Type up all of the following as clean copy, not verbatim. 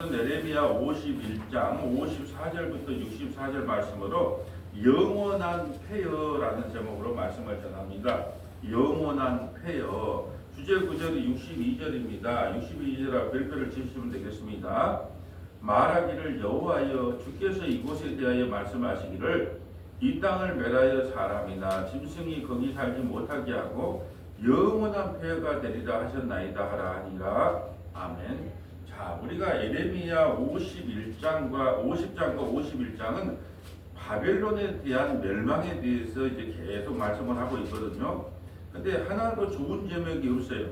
에레미야 51장 54절부터 64절 말씀으로 영원한 폐허라는 제목으로 말씀을 전합니다. 영원한 폐허. 주제 구절이 62절입니다. 62절에 별표를 지으시면 되겠습니다. 말하기를 여호와여 주께서 이곳에 대하여 말씀하시기를 이 땅을 멸하여 사람이나 짐승이 거기 살지 못하게 하고 영원한 폐허가 되리라 하셨나이다 하라 하니라. 아멘. 자, 우리가 에레미야 51장과 51장은 바벨론에 대한 멸망에 대해서 이제 계속 말씀을 하고 있거든요. 근데 하나도 좋은 제목이 없어요.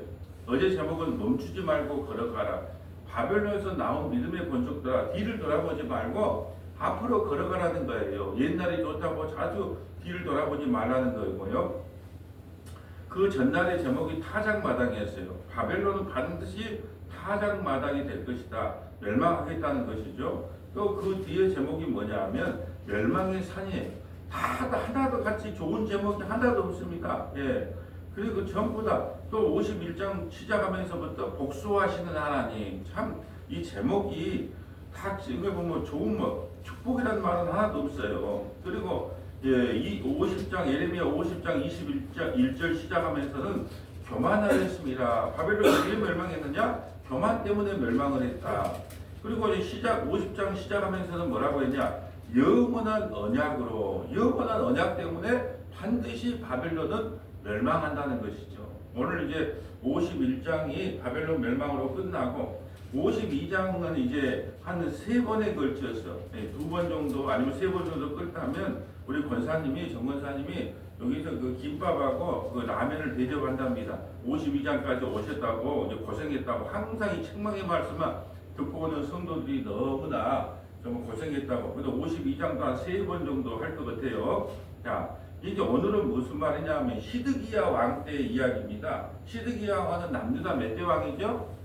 어제 제목은 멈추지 말고 걸어가라. 바벨론에서 나온 믿음의 권속들아, 뒤를 돌아보지 말고 앞으로 걸어가라는 거예요. 옛날이 좋다고 자주 뒤를 돌아보지 말라는 거고요. 그 전날의 제목이 타작마당이었어요. 바벨론은 반드시 타작마당이 될 것이다. 멸망하겠다는 것이죠. 또 그 뒤에 제목이 뭐냐면 멸망의 산이에요. 다 하나도 같이 좋은 제목이 하나도 없습니다. 예. 그리고 전부 다 또 51장 시작하면서부터 복수하시는 하나님. 참 이 제목이 다 지금 보면 좋은 축복이라는 말은 하나도 없어요. 그리고 예, 이 50장 에레미야 50장 21절 시작하면서는 교만하였습니다. 바벨론이 왜 멸망했느냐? 교만 때문에 멸망을 했다. 그리고 이제 50장 시작하면서는 뭐라고 했냐? 영원한 언약으로, 영원한 언약 때문에 반드시 바벨론은 멸망한다는 것이죠. 오늘 이제 51장이 바벨론 멸망으로 끝나고 52장은 이제 한 3번에 걸쳐서 2번 정도 아니면 3번 정도 끌다면 우리 권사님이 정권사님이 여기서 그 김밥하고 그 라면을 대접한답니다. 52장까지 오셨다고 이제 고생했다고 항상 이 책망의 말씀만 듣고 오는 성도들이 너무나 좀 고생했다고. 그래서 52장도 한 3번 정도 할 것 같아요. 자, 이제 오늘은 무슨 말이냐 하면 시드기야 왕 때의 이야기입니다. 시드기야 왕은 남유다 몇 대 왕이죠?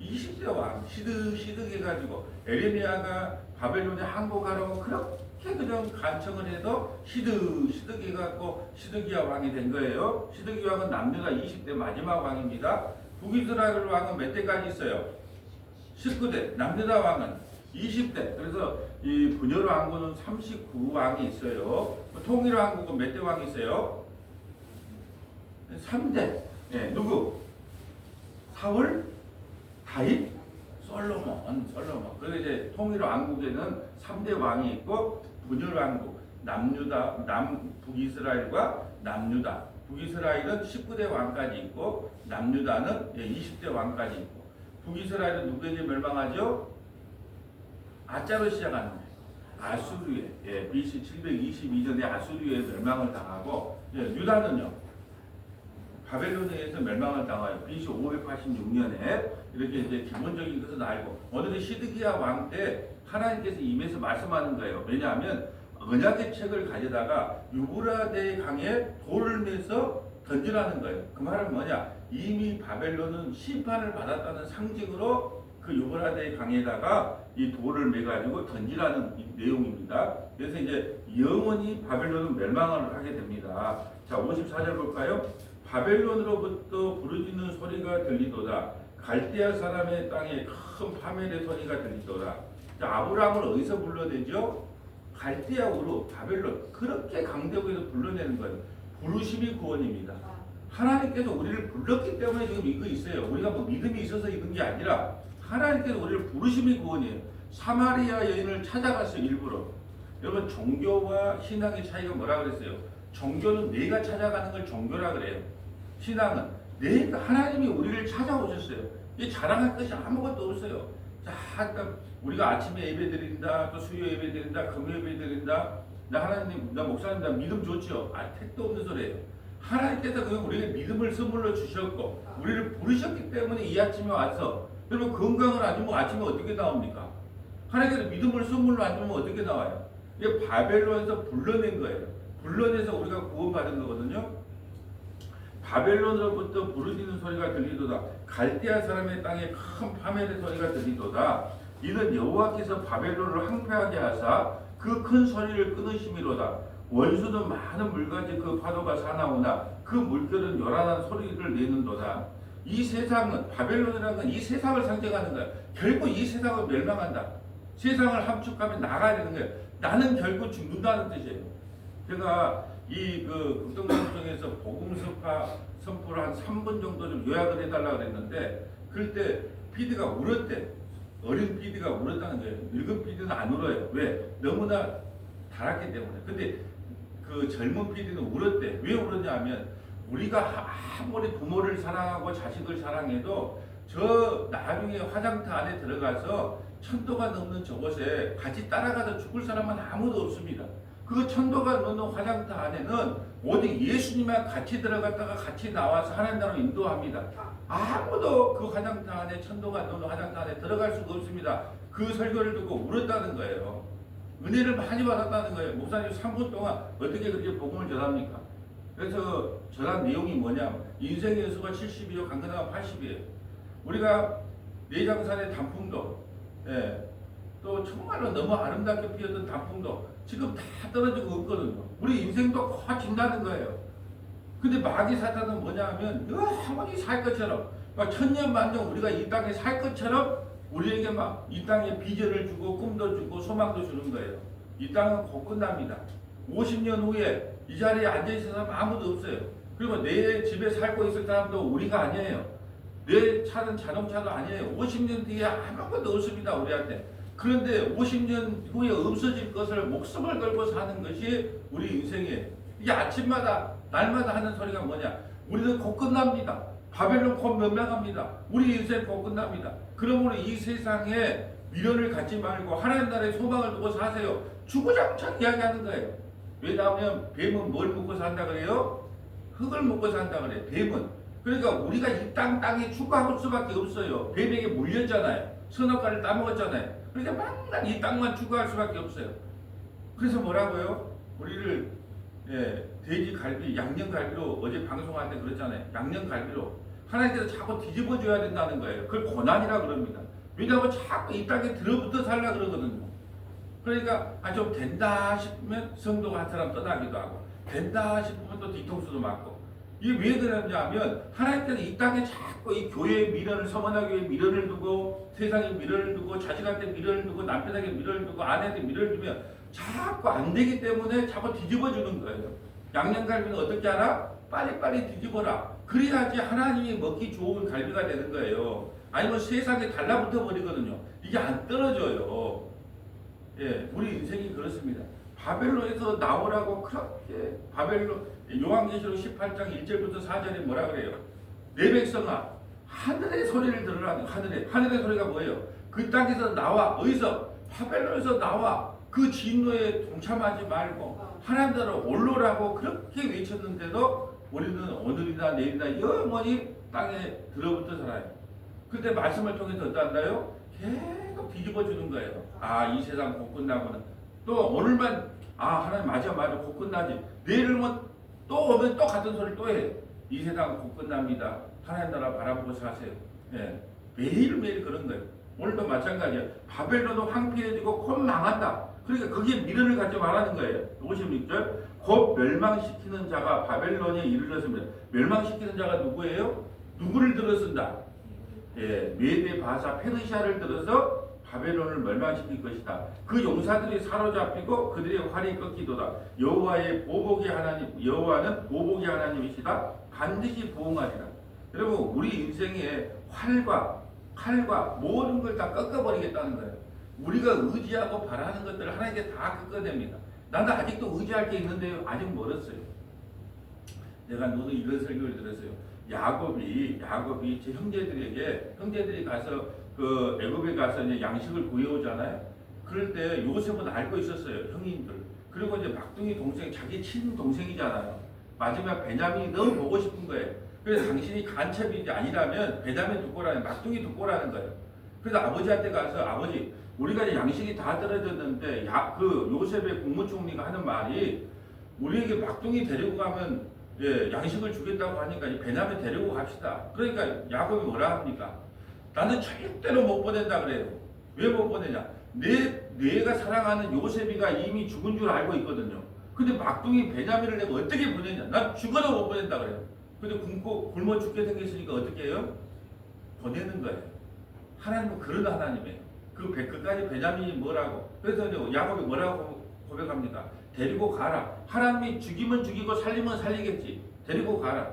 20대 왕. 시드기해가지고 에레미야가 바벨론에 항복하라고 그렇게 그냥 간청을 해도 시드기해갖고 시드기야 왕이 된 거예요. 시드기야 왕은 남유다 20대 마지막 왕입니다. 북이스라엘 왕은 몇 대까지 있어요? 19대. 남유다 왕은 20대. 그래서 이 분열 왕국은 39왕이 있어요. 통일 왕국은 몇 대 왕이 있어요? 3대. 예, 누구? 사울, 다윗, 솔로몬. 그리고 이제 통일 왕국에는 3대 왕이 있고 분열 왕국, 북이스라엘과 남유다. 북이스라엘은 19대 왕까지 있고 남유다는 20대 왕까지 있고. 북이스라엘은 누구에게 멸망하죠? 아자로 시작하는 거예요. 아수르에, 예, BC 722년에 아수르에 멸망을 당하고, 예, 유다는요, 바벨론에 의해서 멸망을 당하여 BC 586년에 이렇게 이제 기본적인 것은 알고, 오늘은 시드기야 왕 때 하나님께서 임해서 말씀하는 거예요. 왜냐하면 언약의 책을 가져다가 유브라데 강에 돌을 매서 던지라는 거예요. 그 말은 뭐냐? 이미 바벨론은 심판을 받았다는 상징으로 그 유브라데 강에다가 이 돌을 매가지고 던지라는 내용입니다. 그래서 이제 영원히 바벨론은 멸망을 하게 됩니다. 자, 54절 볼까요? 바벨론으로부터 부르짖는 소리가 들리도다. 갈대아 사람의 땅에 큰 파멸의 소리가 들리도다. 자, 아브라함을 어디서 불러내죠? 갈대아 우르, 바벨론. 그렇게 강대국에서 불러내는 거예요. 부르심이 구원입니다. 하나님께서 우리를 불렀기 때문에 지금 이거 있어요. 우리가 뭐 믿음이 있어서 있는 게 아니라 하나님께서 우리를 부르심이 구원이에요. 사마리아 여인을 찾아갔어요. 일부러. 여러분, 종교와 신앙의 차이가 뭐라 그랬어요? 종교는 내가 찾아가는 걸 종교라 그래요. 신앙은 내가, 하나님이 우리를 찾아오셨어요. 이 자랑할 것이 아무것도 없어요. 자, 우리가 아침에 예배 드린다, 또 수요 예배 드린다, 금요 예배 드린다. 나 하나님, 나 목사님, 나 믿음 좋지요. 택도 없는 소리예요. 하나님께서 우리에게 믿음을 선물로 주셨고 우리를 부르셨기 때문에 이 아침에 와서, 여러분, 건강을 안 주면 아침에 어떻게 나옵니까? 하나님께서 믿음을 선물로 안 주면 어떻게 나와요? 이게 바벨론에서 불러낸 거예요. 불러내서 우리가 구원받은 거거든요. 바벨론으로부터 부르짖는 소리가 들리도다. 갈대아 사람의 땅에 큰 파멸의 소리가 들리도다. 이는 여호와께서 바벨론을 항폐하게 하사 그 큰 소리를 끊으심이로다. 원수는 많은 물같이 그 파도가 사나우나 그 물결은 요란한 소리를 내는도다. 이 세상은 바벨론이라는 건 이 세상을 상징하는 거야. 결국 이 세상은 멸망한다. 세상을 함축하면 나가야 되는 거예요. 나는 결국 죽는다는 뜻이에요. 제가 이 극동방송에서 복음 선포를 한 3분 정도 좀 요약을 해달라고 그랬는데 그럴 때 PD가 울었대. 어린 PD가 울었다는 거예요. 늙은 PD는 안 울어요. 왜? 너무나 달았기 때문에. 근데 그 젊은 PD는 울었대. 왜 울었냐 하면 우리가 아무리 부모를 사랑하고 자식을 사랑해도 저 나중에 화장터 안에 들어가서 천도가 넘는 저곳에 같이 따라가서 죽을 사람은 아무도 없습니다. 그 천도가 넘는 화장터 안에는 오직 예수님만 같이 들어갔다가 같이 나와서 하나님 나라로 인도합니다. 아무도 그 화장터 안에 천도가 넘는 화장터 안에 들어갈 수가 없습니다. 그 설교를 듣고 울었다는 거예요. 은혜를 많이 받았다는 거예요. 목사님 3분 동안 어떻게 그렇게 복음을 전합니까? 그래서 전한 내용이 뭐냐? 인생의 연수가 70이요, 강건하가 80이에요. 우리가 내장산의 단풍도, 또 정말로 너무 아름답게 피었던 단풍도 지금 다 떨어지고 없거든요. 우리 인생도 커진다는 거예요. 근데 마귀 사탄은 뭐냐 하면 영원히 살 것처럼 천년만년 우리가 이 땅에 살 것처럼 우리에게 막 이 땅에 비전을 주고 꿈도 주고 소망도 주는 거예요. 이 땅은 곧 끝납니다. 50년 후에 이 자리에 앉아있을 사람 아무도 없어요. 그리고 내 집에 살고 있을 사람도 우리가 아니에요. 내 차는 자동차도 아니에요. 50년 뒤에 아무것도 없습니다. 우리한테. 그런데 50년 후에 없어질 것을 목숨을 걸고 사는 것이 우리 인생이에요. 이게 아침마다 날마다 하는 소리가 뭐냐? 우리는 곧 끝납니다. 바벨론 곧 멸망합니다. 우리 인생 곧 끝납니다. 그러므로 이 세상에 미련을 갖지 말고 하나님 나라의 소망을 두고 사세요. 주구장창 이야기하는 거예요. 왜냐하면 뱀은 뭘 먹고 산다 그래요? 흙을 먹고 산다 그래요. 뱀은. 그러니까 우리가 이 땅에 추구할 수밖에 없어요. 뱀에게 물렸잖아요. 선악과를 따먹었잖아요. 그러니까 맨날 이 땅만 추구할 수밖에 없어요. 그래서 뭐라고요? 우리를 돼지갈비, 양념갈비로 어제 방송할 때 그랬잖아요. 양념갈비로 하나님께서 자꾸 뒤집어줘야 된다는 거예요. 그걸 고난이라 그럽니다. 왜냐하면 자꾸 이 땅에 들어붙어 살라 그러거든요. 그러니까 좀 된다 싶으면 성도가 한 사람 떠나기도 하고 된다 싶으면 또 뒤통수도 맞고 이게 왜 그러냐 하면 하나님께서 이 땅에 자꾸 이 교회의 미련을 서머나 교회에 미련을 두고 세상에 미련을 두고 자식한테 미련을 두고 남편에게 미련을 두고 아내한테 미련을 두면 자꾸 안 되기 때문에 자꾸 뒤집어 주는 거예요. 양념갈비는 어떻게 하나? 빨리빨리 뒤집어라. 그래야지 하나님이 먹기 좋은 갈비가 되는 거예요. 아니면 세상에 달라붙어 버리거든요. 이게 안 떨어져요. 우리 인생이 그렇습니다. 바벨론에서 나오라고 그렇게 요한계시록 18장 1절부터 4절에 뭐라 그래요? 내 백성아 하늘의 소리를 들으라. 하늘의 소리가 뭐예요? 그 땅에서 나와. 어디서? 바벨론에서 나와. 그 진노에 동참하지 말고 하나님 나라로 올라오라고 그렇게 외쳤는데도 우리는 오늘이나 내일이나 영원히 땅에 들어붙어 살아요. 그때 말씀을 통해서 어떠한가요? 계속 뒤집어 주는 거예요. 이 세상 곧 끝나고는 또 오늘만 하나님 맞아 곧 끝나지. 내일은 또 오면 또 같은 소리를 또 해. 이 세상 곧 끝납니다. 하나님 나라 바라보고 사세요. 매일매일 그런 거예요. 오늘도 마찬가지야. 바벨론도 황폐해지고 곧 망한다. 그러니까 거기에 미련을 갖지 말라는 거예요. 56절 곧 멸망시키는 자가 바벨론에 이르렀습니다. 멸망시키는 자가 누구예요? 누구를 들어쓴다? 메대 바사 페르시아를 들어서 바벨론을 멸망시킬 것이다. 그 용사들이 사로잡히고 그들의 활이 꺾이도다. 여호와는 보복의 하나님이시다. 반드시 보응하리라. 여러분 우리 인생에 칼과 모든 걸 다 꺾어버리겠다는 거예요. 우리가 의지하고 바라는 것들을 하나님께 다 꺾어냅니다. 나는 아직도 의지할 게 있는데요. 아직 멀었어요. 내가 너도 이런 설교를 들었어요. 야곱이 제 형제들이 가서 그 애굽에 가서 이제 양식을 구해오잖아요. 그럴 때 요셉은 알고 있었어요. 형님들. 그리고 이제 막둥이 동생, 자기 친동생이잖아요. 마지막 베냐민이 너무 보고 싶은 거예요. 그래서 당신이 간첩이 아니라면 베냐민 두고라는 막둥이 두고라는 거예요. 그래서 아버지한테 가서 아버지 우리가 이제 양식이 다 떨어졌는데 그 요셉의 국무총리가 하는 말이 우리에게 막둥이 데리고 가면 양식을 주겠다고 하니까 베냐민 데리고 갑시다. 그러니까 야곱이 뭐라 합니까? 나는 절대로 못 보낸다 그래요. 왜 못 보내냐? 내가 사랑하는 요셉이가 이미 죽은 줄 알고 있거든요. 근데 막둥이 베냐민을 내가 어떻게 보내냐? 난 죽어도 못 보낸다 그래요. 근데 굶어 죽게 생겼으니까 어떻게 해요? 보내는 거예요. 하나님은 그런 하나님이에요. 끝까지 베냐민이 뭐라고? 그래서 야곱이 뭐라고 고백합니까? 데리고 가라. 하나님이 죽이면 죽이고 살리면 살리겠지. 데리고 가라.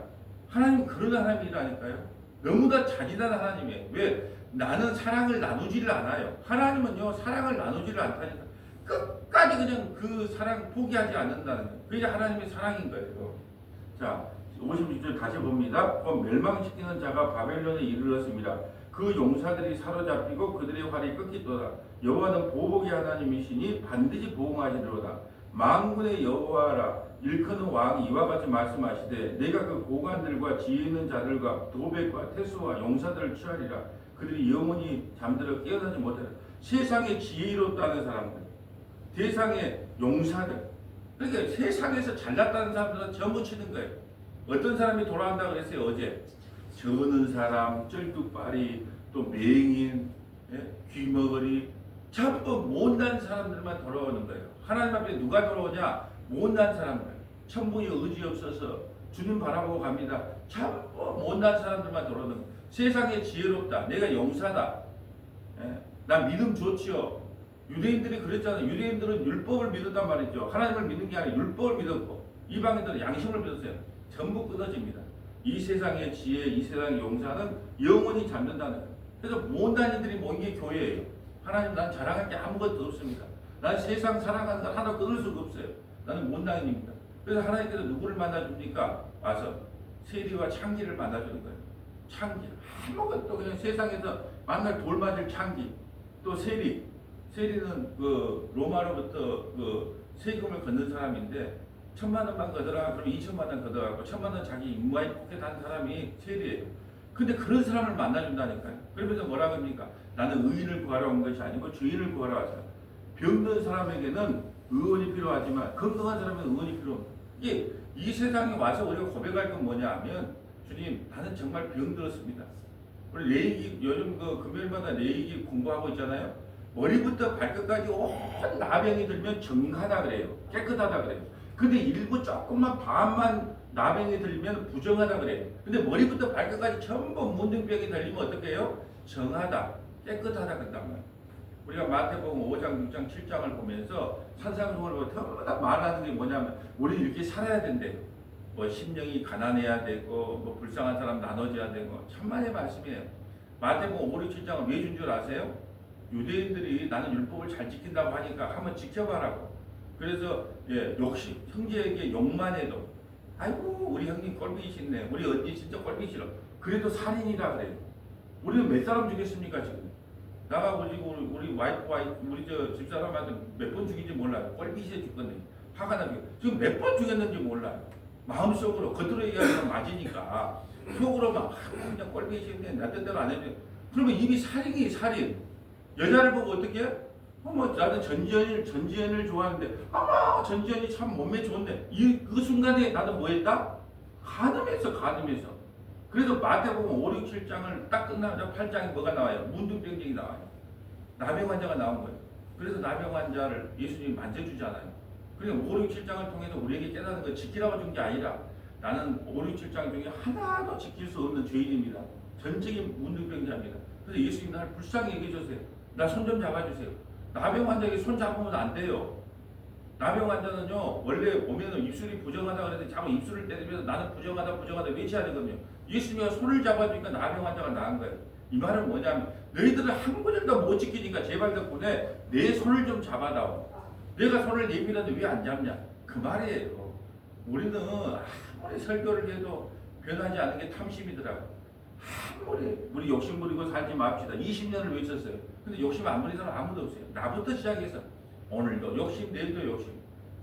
하나님은 그런 하나님이라니까요. 너무나 잔인한 하나님이에요. 왜? 나는 사랑을 나누지를 않아요. 하나님은요, 사랑을 나누지를 않다니까. 끝까지 그냥 그 사랑 포기하지 않는다는 거예요. 그게 하나님의 사랑인 거예요. 자, 56절 다시 봅니다. 멸망시키는 자가 바벨론에 이르렀습니다. 그 용사들이 사로잡히고 그들의 활이 끊기도다. 여호와는 보복의 하나님이시니 반드시 보응하시리로다. 만군의 여호와라 일컫는 왕이 이와 같이 말씀하시되 내가 그 고관들과 지혜 있는 자들과 도백과 태수와 용사들을 취하리라. 그들이 영원히 잠들어 깨어나지 못하리라. 세상에 지혜롭다는 사람들, 세상의 용사들, 그러니까 세상에서 잘났다는 사람들은 전부 치는 거예요. 어떤 사람이 돌아간다고 그랬어요 어제? 저는 사람, 쩔뚝발이, 또 맹인, 귀머거리, 전부 못난 사람들만 돌아오는 거예요. 하나님 앞에 누가 돌아오냐? 못난 사람들, 천부의 의지 없어서 주님 바라보고 갑니다. 전부 못난 사람들만 돌아오는 거예요. 세상에 지혜롭다, 내가 용사다, 나 믿음 좋지요. 유대인들이 그랬잖아요. 유대인들은 율법을 믿었단 말이죠. 하나님을 믿는 게 아니라 율법을 믿었고, 이방인들은 양심을 믿었어요. 전부 끊어집니다. 이 세상의 지혜, 이 세상의 용사는 영원히 잠든다는 거예요. 그래서 못난 이들이 모인 게 교회예요. 하나님, 난 자랑할 게 아무것도 없습니다. 난 세상 사랑하는 거 하나 끊을 수가 없어요. 나는 못난입니다. 그래서 하나님께서 누구를 만나줍니까? 와서 세리와 창기를 만나주는 거예요. 창기, 아무것도 그냥 세상에서 만날 돌맞을 창기, 또 세리. 세리는 그 로마로부터 그 세금을 걷는 사람인데 1,000,000원만 걷어라 그러면 2,000,000원 걷어가고 1,000,000원 자기 임무에 포켓한 사람이 세리예요. 근데 그런 사람을 만나준다니까요. 그러면서 뭐라 합니까? 나는 의인을 구하러 온 것이 아니고 주인을 구하러 왔다. 병든 사람에게는 의원이 필요하지만 건강한 사람에게는 의원이 필요합니다. 이게 이 세상에 와서 우리가 고백할 건 뭐냐 하면 주님, 나는 정말 병들었습니다. 우리 레이기 요즘 그 금요일마다 레이기 공부하고 있잖아요. 머리부터 발끝까지 온 나병이 들면 정하다 그래요. 깨끗하다 그래요. 근데 일부 조금만 반만 나병이 들면 부정하다 그래요. 근데 머리부터 발끝까지 전부 문둥병이 들리면 어떻게 해요? 정하다, 깨끗하다 그런단 말이에요. 우리가 마태복음 5장, 6장, 7장을 보면서 산상수훈을 보면 너무나 말하는 게 뭐냐면 우리는 이렇게 살아야 된대요. 뭐 심령이 가난해야 되고 뭐 불쌍한 사람 나눠줘야 되고 천만의 말씀이에요. 마태복음 5, 6, 7장은 왜 준 줄 아세요? 유대인들이 나는 율법을 잘 지킨다고 하니까 한번 지켜봐라고. 그래서 욕심, 형제에게 욕만 해도 아이고 우리 형님 꼴보기 싫네, 우리 언니 진짜 꼴보기 싫어, 그래도 살인이라 그래요. 우리는 몇 사람 죽였습니까 지금? 나가가지고 우리 와이프 우리 저 집사람한테 몇 번 죽인지 몰라요. 꼴보기 싫어 죽겠네, 화가 나게. 지금 몇 번 죽였는지 몰라요. 마음속으로 겉으로 얘기하면 맞으니까 속으로 막 그냥 꼴보기 싫네, 나 뜻대로 안 해줘. 그러면 이미 살인이 살인. 여자를 보고 어떻게 해? 나는 전지현을 좋아하는데, 전지현이 참 몸매 좋은데, 그 순간에 나는 뭐 했다? 간음했어. 그래서 마태복음 5, 6, 7장을 딱 끝나자 8장에 뭐가 나와요? 문둥병증이 나와요. 나병 환자가 나온 거예요. 그래서 나병 환자를 예수님이 만져주잖아요. 그러니까 5, 6, 7장을 통해서 우리에게 깨닫는 거 지키라고 준 게 아니라 나는 5, 6, 7장 중에 하나도 지킬 수 없는 죄인입니다. 전적인 문둥병자입니다. 그래서 예수님이 나를 불쌍히 여겨주세요. 나 손 좀 잡아주세요. 나병 환자에게 손 잡으면 안 돼요. 나병 환자는요, 원래 보면은 입술이 부정하다 그랬는데 자꾸 입술을 때리면서 나는 부정하다 외쳐야 되거든요. 예수님이 손을 잡아주니까 나병 환자가 나은 거예요. 이 말은 뭐냐면 너희들은 한 구절도 못 지키니까 제발 덕분에 내 손을 좀 잡아다오. 내가 손을 내밀었는데 왜 안 잡냐? 그 말이에요. 우리는 아무리 설교를 해도 변하지 않는 게 탐심이더라고. 우리 욕심 부리고 살지 맙시다. 20년을 외쳤어요. 근데 욕심 안 부리는 사람 아무도 없어요. 나부터 시작해서 오늘도 욕심, 내일도 욕심.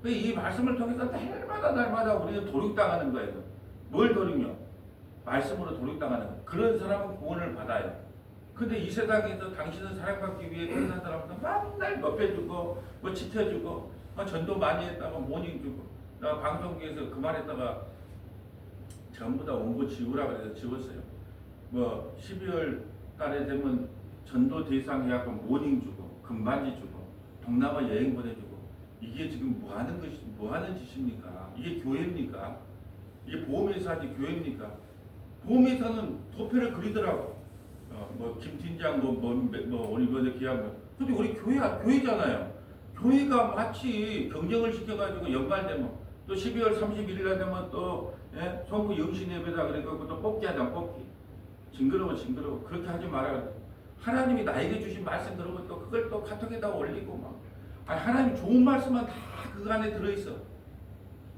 이 말씀을 통해서 날마다 우리는 도륙당하는 거예요. 뭘 도륙요? 말씀으로 도륙당하는 거예요. 그런 사람은 구원을 받아요. 근데 이 세상에서 당신은 사랑받기 위해 태어난 사람은 맨날 높여주고 뭐 지켜주고 전도 많이 했다가 모닝 주고, 나 방송국에서 그 말했다가 전부 다 원고 지우라 그래서 지웠어요. 뭐 12월 달에 되면 전도 대상 해갖고 모닝 주고 금반지 주고 동남아 여행 보내주고, 이게 지금 뭐 하는 짓입니까? 이게 교회입니까? 이 보험회사지 교회입니까? 보험회사는 도표를 그리더라고. 뭐 김팀장 우리 기한 근데 우리 교회잖아요. 교회가 마치 경쟁을 시켜가지고 연말되면 또 12월 31일 날 되면 또 성부 영신 예배다 그래갖고 또 뽑기 하자 뽑기. 징그러워 그렇게 하지 말아야 돼. 하나님이 나에게 주신 말씀 들으면 또 그걸 또 카톡에다 올리고 막. 하나님 좋은 말씀만 다 그 안에 들어있어.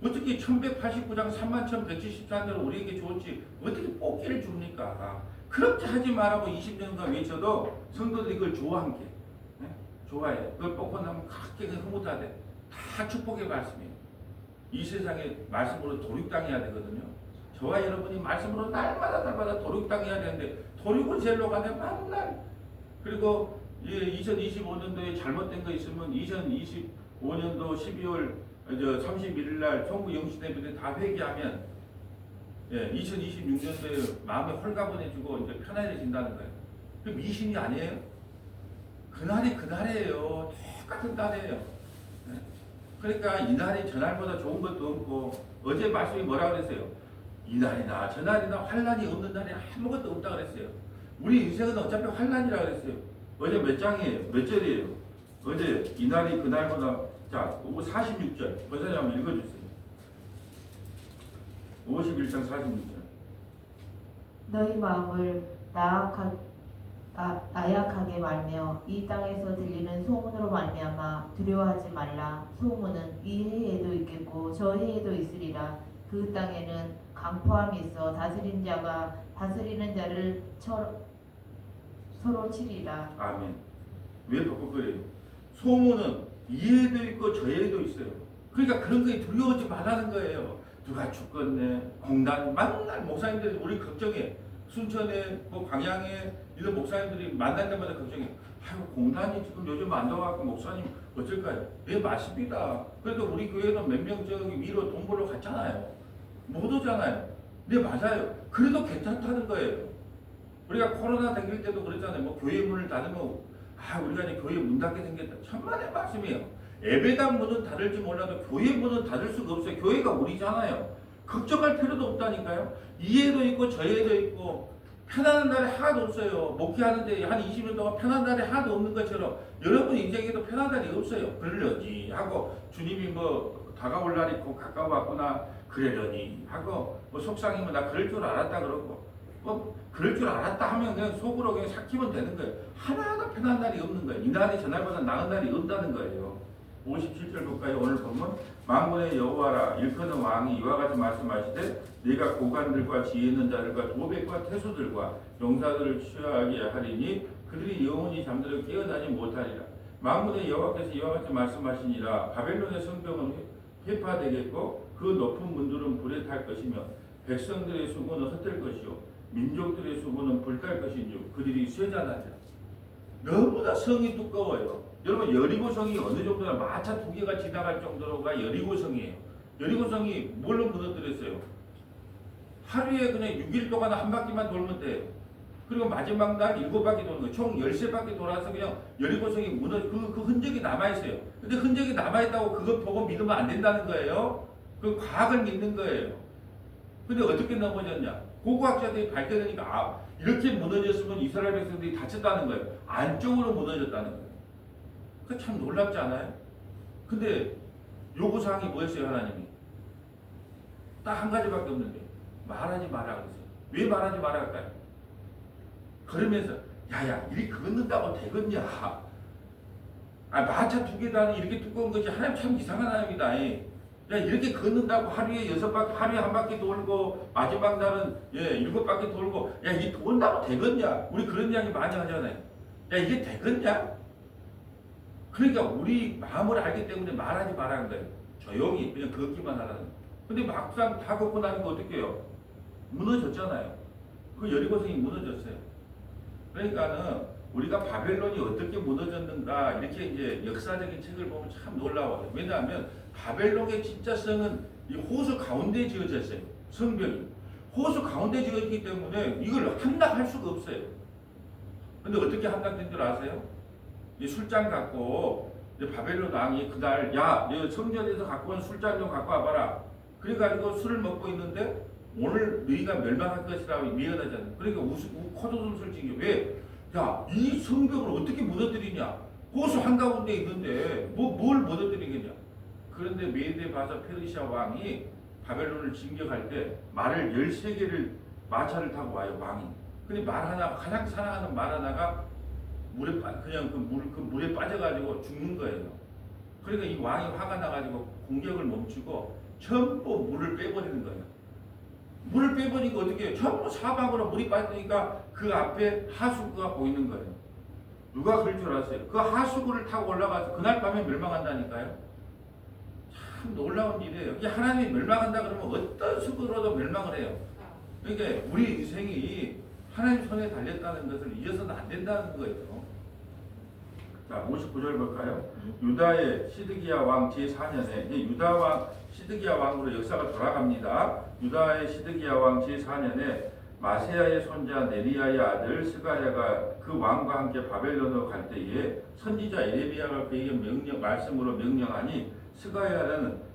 어떻게 1189장 31,174대로 우리에게 줬지 어떻게 뽑기를 줍니까? 그렇게 하지 말라고 20년간 외쳐도 성도들이 그걸 좋아한 게 좋아해. 그걸 뽑고 나면 그렇게 흐뭇하대. 다 축복의 말씀이에요. 이 세상에 말씀으로 도륙당해야 되거든요. 저와 여러분이 말씀으로 날마다 도륙당해야 되는데 도륙을 제일로 가네 맨날. 그리고 2025년도에 잘못된 거 있으면 2025년도 12월 31일 날 성부 영신 예배 때 다 회개하면 2026년도에 마음이 홀가분해지고 이제 편안해진다는 거예요. 그 미신이 아니에요. 그날이 그날이에요. 똑같은 날이에요. 그러니까 이날이 저날보다 좋은 것도 없고 어제 말씀이 뭐라 그랬어요? 이날이나 저날이나 환란이 없는 날이 아무것도 없다 그랬어요. 우리 인생은 어차피 환란이라 그랬어요. 어제 몇 장이에요? 몇 절이에요? 어제 이날이 그날보다 자 46절 권사님 한번 읽어주세요. 51장 46절 너희 마음을 나약하게 말며 이 땅에서 들리는 소문으로 말미암아 두려워하지 말라. 소문은 이 해에도 있겠고 저 해에도 있으리라. 그 땅에는 강포함이 있어 다스리는 자가 다스리는 자를 서로 치리라. 아멘. 왜 벅벅거려요? 소문은 이 해도 있고 저 해도 있어요. 그러니까 그런 거에 두려워하지 말라는 거예요. 누가 죽겠네. 공단 맨날 목사님들이 우리 걱정해. 순천에 뭐 광양에 이런 목사님들이 만날 때마다 걱정해. 아이고 공단이 지금 요즘 안 나와갖고 목사님 어쩔까요? 네 맞습니다. 그래도 우리 교회는 몇 명 저기 위로 돈 벌러 갔잖아요. 못 오잖아요. 네 맞아요. 그래도 괜찮다는 거예요. 우리가 코로나 생길 때도 그랬잖아요. 뭐 교회 문을 닫으면 우리가 이제 교회 문 닫게 생겼다. 천만의 말씀이에요. 예배당 문은 닫을지 몰라도 교회 문은 닫을 수가 없어요. 교회가 우리잖아요. 걱정할 필요도 없다니까요. 이해도 있고 저해도 있고 편안한 날이 하나도 없어요. 목회하는데 한 20년 동안 편안한 날이 하나도 없는 것처럼 여러분 인생에도 편안한 날이 없어요. 그러려니 하고 주님이 뭐 다가올 날이 곧 가까워왔구나 그러려니 하고 뭐 속상이면 나 그럴 줄 알았다 그러고 뭐 그럴 줄 알았다 하면 그냥 속으로 그냥 삭히면 되는 거예요. 하나도 편한 날이 없는 거예요. 이 날이 저날보다 나은 날이 없다는 거예요. 57절 볼까요? 오늘 보면 만군의 여호와라 일컫는 왕이 이와 같이 말씀하시되 네가 고관들과 지혜 있는 자들과 도백과 태수들과 용사들을 취하게 하리니 그들이 영원히 잠들어 깨어나지 못하리라. 만군의 여호와께서 이와 같이 말씀하시니라. 바벨론의 성벽은 회파되겠고 그 높은 문들은 불에 탈 것이며 백성들의 수고는 흩을 것이요 민족들의 수고는 불탈 것이니 그들이 쇠잔하리라. 너무나 성이 두꺼워요. 여러분 여리고성이 어느 정도나 마차 2개가 지나갈 정도로가 여리고성이에요. 여리고성이 뭘로 무너뜨렸어요? 하루에 그냥 6일 동안 한 바퀴만 돌면 돼요. 그리고 마지막 날 7바퀴 도는 거예요. 총 13바퀴 돌아서 그냥 여리고성이 그 흔적이 남아있어요. 근데 흔적이 남아있다고 그것 보고 믿으면 안 된다는 거예요. 그 과학을 믿는 거예요. 근데 어떻게 넘어졌냐? 고고학자들이 밝혀내니까 이렇게 무너졌으면 이스라엘 백성들이 다쳤다는 거예요. 안쪽으로 무너졌다는 거예요. 그 참 놀랍지 않아요? 근데 요구사항이 뭐였어요 하나님이? 딱 한 가지밖에 없는데 말하지 마라 그랬어요. 왜 말하지 마라 할까요? 그러면서 야야 이리 걷는다고 되겠냐? 마차 2개다니 이렇게 두꺼운 것이 하나님 참 이상한 하나님이다. 야 이렇게 걷는다고 하루에 6바퀴 하루에 한 바퀴 돌고 마지막 날은 7바퀴 돌고 야 이게 돈다고 되겠냐? 우리 그런 이야기 많이 하잖아요. 야 이게 되겠냐? 그러니까 우리 마음을 알기 때문에 말하지 말라는 거예요. 조용히 그냥 걷기만 하라는 거예요. 근데 막상 다 걷고 나니까 어떻게 해요? 무너졌잖아요. 그 여리고성이 무너졌어요. 그러니까는 우리가 바벨론이 어떻게 무너졌는가 이렇게 이제 역사적인 책을 보면 참 놀라워요. 왜냐하면 바벨론의 진짜 성은 이 호수 가운데 지어졌어요. 성벽이 호수 가운데 지어졌기 때문에 이걸 함락할 수가 없어요. 근데 어떻게 함락된 줄 아세요? 이 술잔 갖고 바벨론 왕이 그날 야 너 성전에서 갖고 온 술잔 좀 갖고 와봐라. 그래가지고 술을 먹고 있는데 오늘 너희가 멸망할 것이라고 예언하잖아. 그러니까 코도좀 솔직히 왜? 야, 이 성벽을 어떻게 무너뜨리냐? 호수 한가운데 있는데 뭘 무너뜨리겠냐? 그런데 메데 바사 페르시아 왕이 바벨론을 진격할 때 말을 13개를 마차를 타고 와요, 왕이. 근데 말 하나, 가장 사랑하는 말 하나가 그냥 그 물에 빠져가지고 죽는 거예요. 그러니까 이 왕이 화가 나가지고 공격을 멈추고 전부 물을 빼버리는 거예요. 물을 빼버리니까 어떻게 해요? 전부 사방으로 물이 빠지니까 그 앞에 하수구가 보이는 거예요. 누가 그럴 줄 알았어요? 그 하수구를 타고 올라가서 그날 밤에 멸망한다니까요. 참 놀라운 일이에요. 이게 하나님이 멸망한다 그러면 어떤 수구로도 멸망을 해요. 그러니까 우리 인생이 하나님 손에 달렸다는 것을 잊어서는 안 된다는 거예요. 자, 59절 볼까요? 유다의 시드기야 왕 제4년에 이제 유다 왕 시드기야 왕으로 역사가 돌아갑니다. 유다의 시드기야 왕 제4년에 마세야의 손자 네리야의 아들 스가랴가 그 왕과 함께 바벨론으로 갈 때에 선지자 에레미야가 그에게 말씀으로 명령하니 스가랴는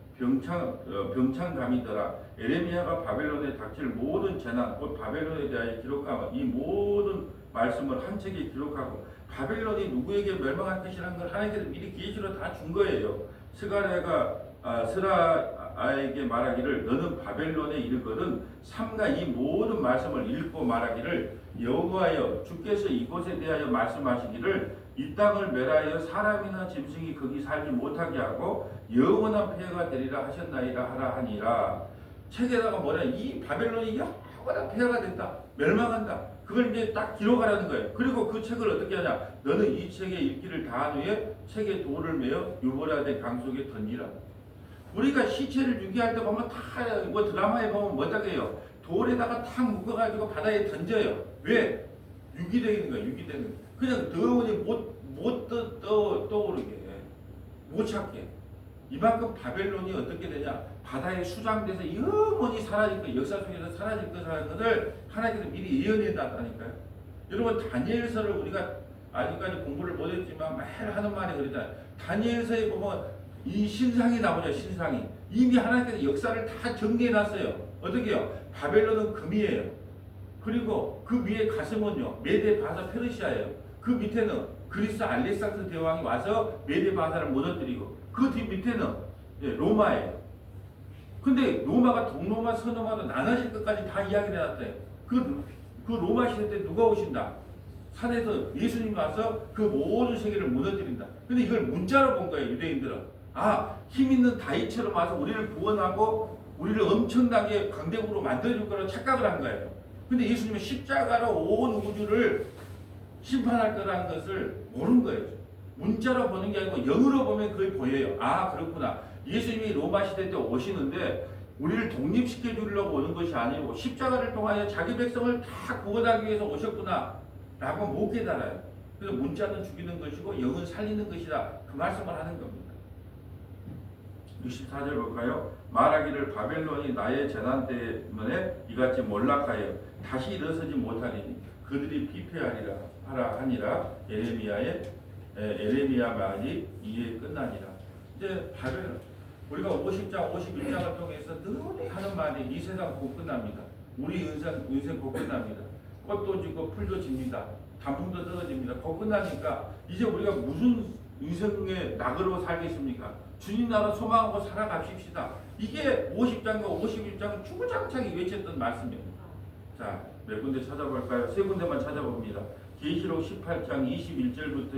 병창감이더라. 에레미야가 바벨론에 닥칠 모든 재난 곧 바벨론에 대하여 기록하고 이 모든 말씀을 한 책에 기록하고 바벨론이 누구에게 멸망할 것이라는 걸 하나님께서 미리 계시로 다 준 거예요. 스가랴가 스라에게 말하기를 너는 바벨론에 이르거든 삼가 이 모든 말씀을 읽고 말하기를 여호와여 주께서 이곳에 대하여 말씀하시기를 이 땅을 멸하여 사람이나 짐승이 거기 살지 못하게 하고 영원한 폐허가 되리라 하셨나이다 하라 하니라. 책에다가 뭐냐 이 바벨론이 영원한 폐허가 된다 멸망한다 그걸 이제 딱 기록하라는 거예요. 그리고 그 책을 어떻게 하냐 너는 이 책에 읽기를 다한 후에 책에 돌을 메어 유보라된 강 속에 던지라. 우리가 시체를 유기할 때 보면 다 뭐 드라마에 보면 뭐다고 해요 돌에다가 탁 묶어가지고 바다에 던져요. 왜? 유기되는 거예요. 유기되는 그냥 더우니 못 떠오르게 못 찾게. 이만큼 바벨론이 어떻게 되냐 바다에 수장돼서 영원히 사라질 거 역사 속에서 사라질 것이라는 것을 하나님께서 미리 예언해 놨다니까요. 여러분 다니엘서를 우리가 아직까지 공부를 못했지만 매일 하는 말이 그러잖아요. 다니엘서에 보면 이 신상이 나오죠. 신상이 이미 하나님께서 역사를 다 정리해 놨어요. 어떻게 해요? 바벨론은 금이에요. 그리고 그 위에 가슴은요 메데 바사 페르시아예요. 그 밑에는 그리스 알렉산더 대왕이 와서 메데 바사를 무너뜨리고 그 뒤 밑에는 로마예요. 근데 로마가 동로마 서로마로 나눠질 것까지 다 이야기를 해놨대요. 그 로마 시대 때 누가 오신다? 산에서 예수님이 와서 그 모든 세계를 무너뜨린다. 근데 이걸 문자로 본 거예요. 유대인들은. 힘 있는 다윗처럼 와서 우리를 구원하고 우리를 엄청나게 강대국으로 만들어줄 거라고 착각을 한 거예요. 근데 예수님은 십자가로 온 우주를 심판할 거라는 것을 모르는 거예요. 문자로 보는 게 아니고 영으로 보면 그게 보여요. 그렇구나. 예수님이 로마 시대 때 오시는데 우리를 독립시켜 주려고 오는 것이 아니고 십자가를 통하여 자기 백성을 다 구원하기 위해서 오셨구나 라고 못 깨달아요. 그래서 문자는 죽이는 것이고 영은 살리는 것이다. 그 말씀을 하는 겁니다. 64절 볼까요? 말하기를 바벨론이 나의 재난 때문에 이같이 몰락하여 다시 일어서지 못하리니 그들이 피폐하리라 하라 하니라. 에레미야 말이 이에 끝나니라. 이제 바벨론 우리가 50장 51장을 통해서 늘 하는 말이 이 세상 곧 끝납니다. 우리 인생 곧 끝납니다. 꽃도 지고 풀도 집니다. 단풍도 떨어집니다. 곧 끝나니까 이제 우리가 무슨 인생의 낙으로 살겠습니까? 주님 나라 소망하고 살아갑시다. 이게 50장과 51장은 주구장창이 외쳤던 말씀입니다. 자, 몇 군데 찾아볼까요? 세 군데만 찾아봅니다. 계시록 18장 21절부터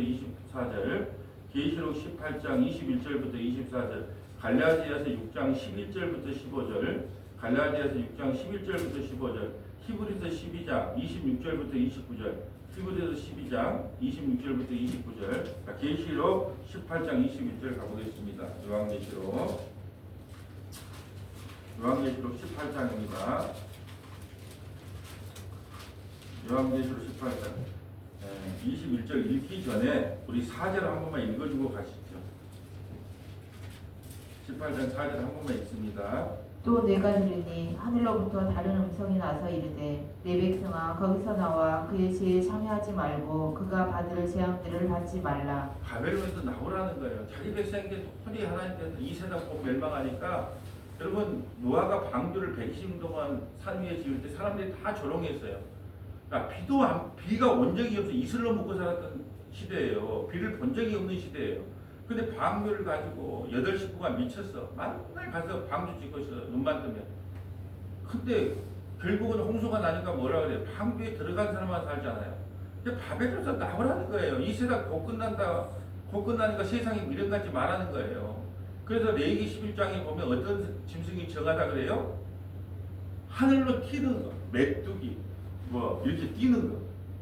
24절, 계시록 18장 21절부터 24절, 갈라디아서 6장 11절부터 15절, 갈라디아서 6장 11절부터 15절, 히브리서 12장 26절부터 29절, 히브리서 12장 26절부터 29절. 계시록 18장 21절 가보겠습니다. 요한계시록 18장입니다. 요한계시록 18장 21절 읽기 전에 우리 4절 한 번만 읽어주고 가시죠. 18장 4절 한 번만 읽습니다. 또 내가 들으니 하늘로부터 다른 음성이 나서 이르되 내 백성아 거기서 나와 그의 지혜에 참여하지 말고 그가 받을 재앙들을 받지 말라. 바벨론에서 나오라는 거예요. 자기 백성에게 도저히 하나님께서 이 세상 꼭 멸망하니까 여러분 노아가 방주를 120년 동안 산 위에 지을 때 사람들이 다 조롱했어요. 그러니까 비가 온 적이 없어 이슬로 먹고 살았던 시대예요. 비를 본 적이 없는 시대예요. 근데 방주를 가지고 8식구가 미쳤어. 맨날 가서 방주 짓고 있어 눈만 뜨면. 근데 결국은 홍수가 나니까 뭐라 그래? 방주에 들어간 사람만 살잖아요. 근데 바벨론에서 나오라는 거예요. 이 세상 곧 끝난다. 곧 끝나니까 세상이 미련같이 말하는 거예요. 그래서 레위기 11장에 보면 어떤 짐승이 정하다 그래요? 하늘로 튀는 거, 메뚜기, 뭐 이렇게 뛰는 거.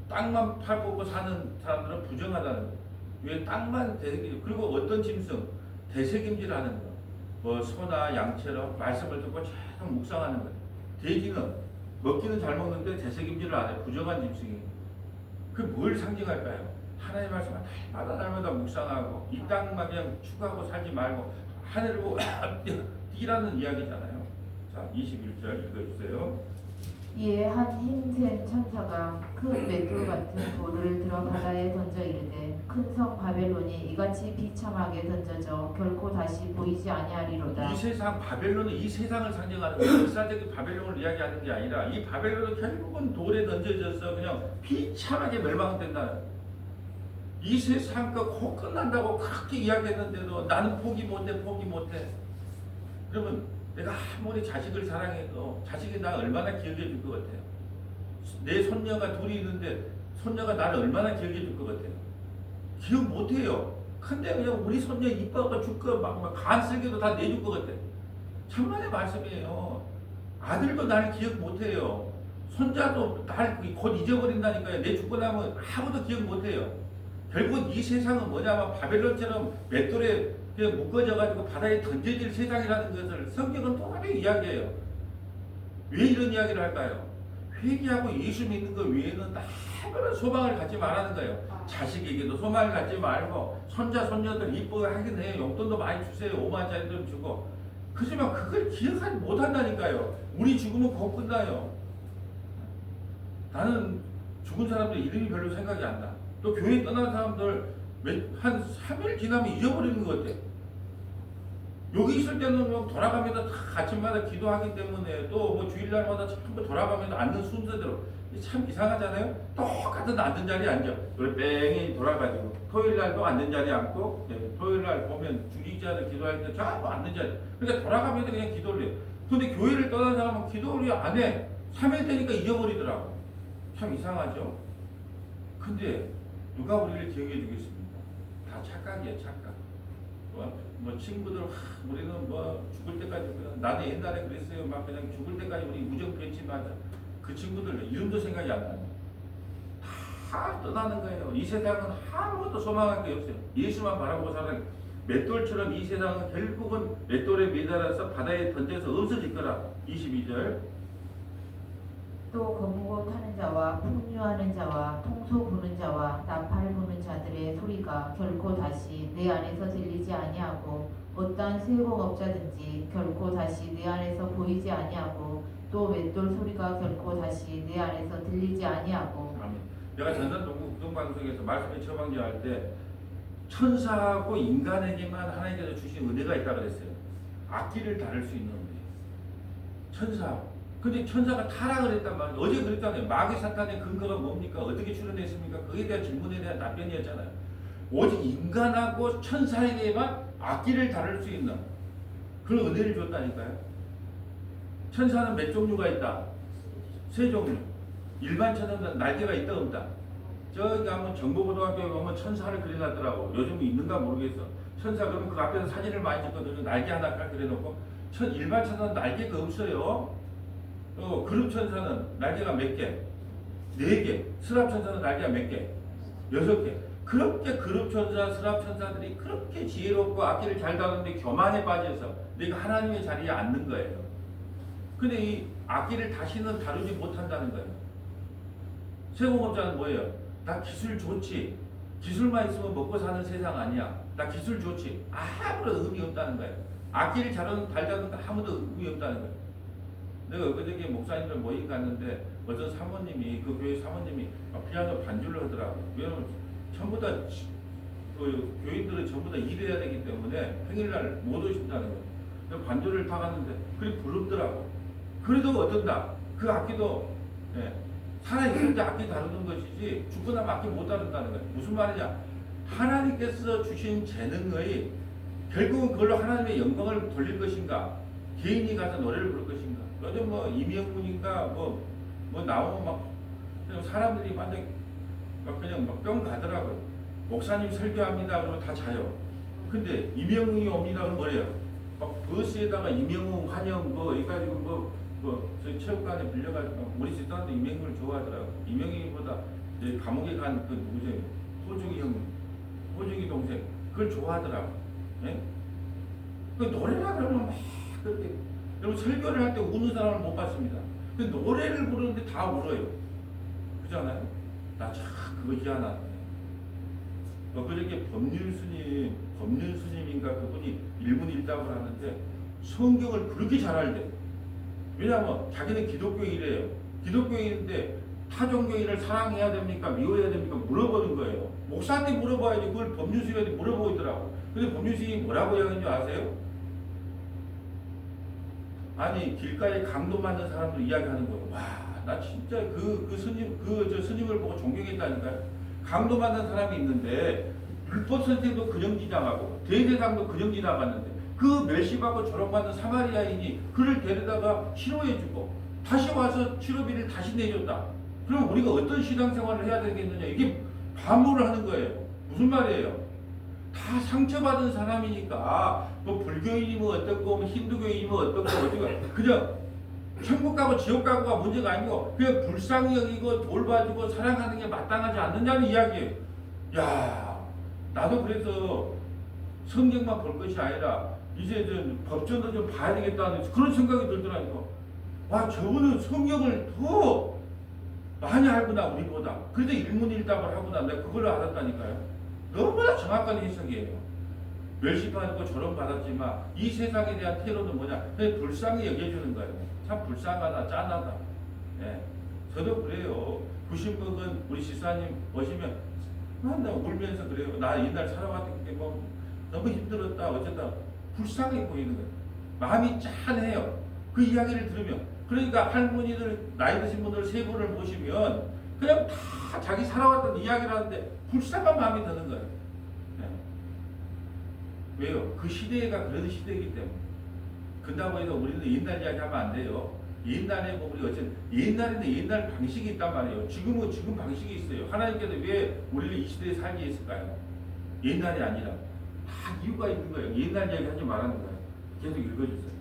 땅만 팔보고 사는 사람들은 부정하다는 거. 왜 땅만 되새김질, 그리고 어떤 짐승 되새김질하는 거, 뭐 소나 양처럼 말씀을 듣고 계속 묵상하는 거. 돼지는 먹기는 잘 먹는데 되새김질을 안 해. 부정한 짐승이. 그 뭘 상징할까요? 하나님의 말씀을 날마다 묵상하고 이 땅만 그냥 추구하고 살지 말고 하늘로 뛰라는 이야기잖아요. 자, 21절 읽어주세요. 이에 한 힘센 천사가 큰 맷돌 같은 돌을 들어 바다에 던져 이르되 큰 성 바벨론이 이같이 비참하게 던져져 결코 다시 보이지 아니하리로다. 이 세상 바벨론은 이 세상을 상징하는 거예요. 역사적인 바벨론을 이야기하는 게 아니라 이 바벨론은 결국은 돌에 던져져서 그냥 비참하게 멸망된다. 이 세상 곧 끝난다고 그렇게 이야기했는데도 나는 포기 못해. 그러면 내가 아무리 자식을 사랑해도 자식이 나 얼마나 기억해 줄 것 같아요? 내 손녀가 둘이 있는데 손녀가 나를 얼마나 기억해 줄 것 같아요? 기억 못해요. 근데 그냥 우리 손녀 이뻐가 줄거 간 쓸개도 다 내줄 것 같아. 천만의 말씀이에요. 아들도 나를 기억 못해요. 손자도 날 곧 잊어버린다니까요. 내 죽고 나면 아무도 기억 못해요. 결국 이 세상은 뭐냐면 바벨론처럼 맷돌에 묶어져가지고 바다에 던져질 세상이라는 것을 성경은 똑같이 이야기해요. 왜 이런 이야기를 할까요? 회개하고 예수 믿는 것 외에는 아무런 소망을 갖지 말라는 거예요. 자식에게도 소망을 갖지 말고 손자 손녀들 이쁘게 하긴 해요. 용돈도 많이 주세요. 5만짜리 좀 주고. 그렇지만 그걸 기억하지 못한다니까요. 우리 죽으면 곧 끝나요. 나는 죽은 사람들 이름이 별로 생각이 안 나. 또 교회 떠난 사람들 한 3일 지나면 잊어버리는 것 같아. 여기 있을 때는 뭐 돌아가면서 다 아침마다 기도하기 때문에 또 뭐 주일날마다 전부 돌아가면서 앉는 순서대로 참 이상하잖아요. 똑같은 앉은 자리에 앉아. 그래 뺑이 돌아가지고 토요일날도 앉는 자리에 앉고 토요일날 보면 중직자들 기도할 때 전부 앉는 자리. 그러니까 돌아가면서 그냥 기도를 해요. 근데 교회를 떠난 사람은 기도를 안 해. 3일 되니까 잊어버리더라고. 참 이상하죠. 근데 누가 우리를 기억해 주겠습니까? 다 착각이에요, 착각. 뭐 친구들, 우리는 뭐 죽을 때까지, 나도 옛날에 그랬어요. 막 그냥 죽을 때까지 우리 우정 맺지마자 그 친구들 이름도 생각이 안 나요. 다 떠나는 거예요. 이 세상은 아무것도 소망할 게 없어요. 예수만 바라보고 살아요. 맷돌처럼 이 세상은 결국은 맷돌에 매달아서 바다에 던져서 없어질 거라. 22절. 또 거무고 타는 자와 풍류하는 자와 통소 부는 자와 나팔 부는 자들의 소리가 결코 다시 내 안에서 들리지 아니하고 어떠한 수행업자든지 결코 다시 내 안에서 보이지 아니하고 또 맷돌 소리가 결코 다시 내 안에서 들리지 아니하고. 아멘. 내가 전산 동방송에서 말씀에 처방전할 때 천사하고 인간에게만 하나님께서 주신 은혜가 있다 그랬어요. 악기를 다룰 수 있는 은혜. 천사하고. 근데 천사가 타락을 했단 말이에요. 어제 그랬잖아요. 마귀 사탄의 근거가 뭡니까? 어떻게 출현했습니까? 그에 대한 질문에 대한 답변이었잖아요. 오직 인간하고 천사에게만 악기를 다룰 수 있는 그런 은혜를 줬다니까요. 천사는 몇 종류가 있다? 3종류. 일반 천사는 날개가 있다 없다? 저기 한번 정보고등학교에 보면 천사를 그려놨더라고. 요즘 있는가 모르겠어. 천사 그러면 그 앞에서 사진을 많이 찍거든요. 날개 하나 그려놓고. 일반 천사는 날개가 없어요. 그룹 천사는 날개가 몇 개? 4개. 스랍 천사는 날개가 몇 개? 6개. 그렇게 그룹 천사, 스랍 천사들이 그렇게 지혜롭고 악기를 잘 다루는데 교만에 빠져서 내가 하나님의 자리에 앉는 거예요. 근데 이 악기를 다시는 다루지 못한다는 거예요. 세공업자는 뭐예요? 나 기술 좋지. 기술만 있으면 먹고 사는 세상 아니야. 나 기술 좋지. 아무런 의미 없다는 거예요. 악기를 잘 다루는 거 아무도 의미 없다는 거예요. 내가 그저께 목사님들 모임 갔는데 어떤 사모님이 그 교회 사모님이 피아노 반주를 하더라고요. 왜냐면 전부 다 교인들은 전부 다 일해야 되기 때문에 평일날 못 오신다는 거예요. 반주를 다 갔는데 그리 부럽더라고. 그래도 어떤다. 그 악기도 예, 살아있을 때 악기 다루는 것이지 죽고 나면 악기 못 다룬다는 거예요. 무슨 말이냐? 하나님께서 주신 재능의 결국은 그걸로 하나님의 영광을 돌릴 것인가? 개인이 가서 노래를 부를 것인가? 요즘 뭐 이명문인가 뭐 나오면 막 그냥 사람들이 완전 막 그냥 막 뿅 가더라고요. 목사님 설교합니다. 그러면 다 자요. 근데 이명웅이 옵니다. 그러면 뭐래요? 막 버스에다가 이명웅 환영 뭐 해가지고 저희 체육관에 빌려가지고 우리 집사람도 이명웅을 좋아하더라고요. 이명웅보다 이제 감옥에 간 그 누구죠? 호중이 동생 그걸 좋아하더라고요. 예? 그 노래라 그러면 막 그렇게 여러분 설교를 할 때 우는 사람을 못 봤습니다. 그 노래를 부르는데 다 울어요. 그잖아요? 나 참 그거 희한하네. 그저께 법률 스님인가 그분이 일본 일답을 하는데 성경을 그렇게 잘 알대. 왜냐하면 자기는 기독교인이래요. 기독교인인데 타 종교인을 사랑해야 됩니까? 미워해야 됩니까? 물어보는 거예요. 목사한테 물어봐야지. 그걸 법률 스님한테 물어보고 있더라고. 근데 법률 스님이 뭐라고 이야기하는 줄 아세요? 아니 길가에 강도 맞는 사람들 이야기하는 거예요. 와, 나 진짜 저 스님을 보고 존경했다니까요. 강도 맞는 사람이 있는데 율법 선생도 근영지당하고 대대당도 근영지당하는데 그 멸시받고 조롱받는 사마리아인이 그를 데려다가 치료해주고 다시 와서 치료비를 다시 내줬다. 그럼 우리가 어떤 신앙생활을 해야 되겠느냐? 이게 반문을 하는 거예요. 무슨 말이에요? 다 상처받은 사람이니까 뭐 불교인이면 어떻고 뭐 힌두교인이면 어떻고 그냥 천국 가고 지옥 가고가 문제가 아니고 그냥 불쌍히 여기고 돌봐주고 사랑하는 게 마땅하지 않느냐는 이야기예요. 야, 나도 그래서 성경만 볼 것이 아니라 이제 좀 법전도 좀 봐야 되겠다는 그런 생각이 들더라니까. 와, 저분은 성경을 더 많이 알구나 우리보다. 그래도 일문일답을 하구나. 내가 그걸 알았다니까요. 너무나 정확한 해석이에요. 멸시받고 조롱받았지만 이 세상에 대한 태도는 뭐냐? 그냥 불쌍히 여겨주는 거예요. 참 불쌍하다, 짠하다. 예. 저도 그래요. 90먹은 우리 집사님 오시면 나 울면서 그래요. 나 옛날 살아왔던 게 뭐 너무 힘들었다, 어쨌다. 불쌍해 보이는 거예요. 마음이 짠해요. 그 이야기를 들으면. 그러니까 할머니들, 나이 드신 분들 세 분을 모시면 그냥 다 자기 살아왔던 이야기를 하는데 불쌍한 마음이 드는 거예요. 예. 왜요? 그 시대가 그런 시대이기 때문에. 그렇다고 해서 우리는 옛날 이야기 하면 안 돼요. 옛날에 뭐 우리 어쨌든 옛날에는 옛날 방식이 있단 말이에요. 지금은 지금 방식이 있어요. 하나님께서 왜 우리를 이 시대에 살게 했을까요? 옛날이 아니라 다 이유가 있는 거예요. 옛날 이야기 하지 말라는 거예요. 계속 읽어주세요.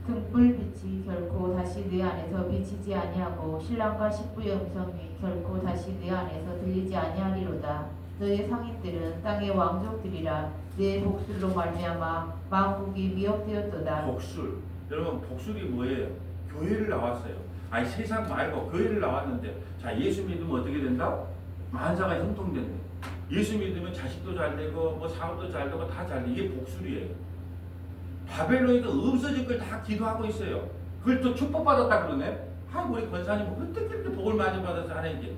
등불빛이 결코 다시 내 안에서 비치지 아니하고 신랑과 식구의 음성이 결코 다시 내 안에서 들리지 아니하리로다. 너의 상인들은 땅의 왕족들이라 내 복술로 말미암아 만국이 미혹되었도다. 복술. 여러분 복술이 뭐예요? 교회를 나왔어요. 아니 세상 말고 교회를 나왔는데 자 예수 믿으면 어떻게 된다? 만사가 형통된다. 예수 믿으면 자식도 잘 되고 뭐 사업도 잘 되고 다 잘 돼. 이게 복술이에요. 바벨론에도 없어질 걸 다 기도하고 있어요. 그걸 또 축복받았다 그러네. 우리 권사님 어떻게 이렇게 복을 많이 받아서 하는지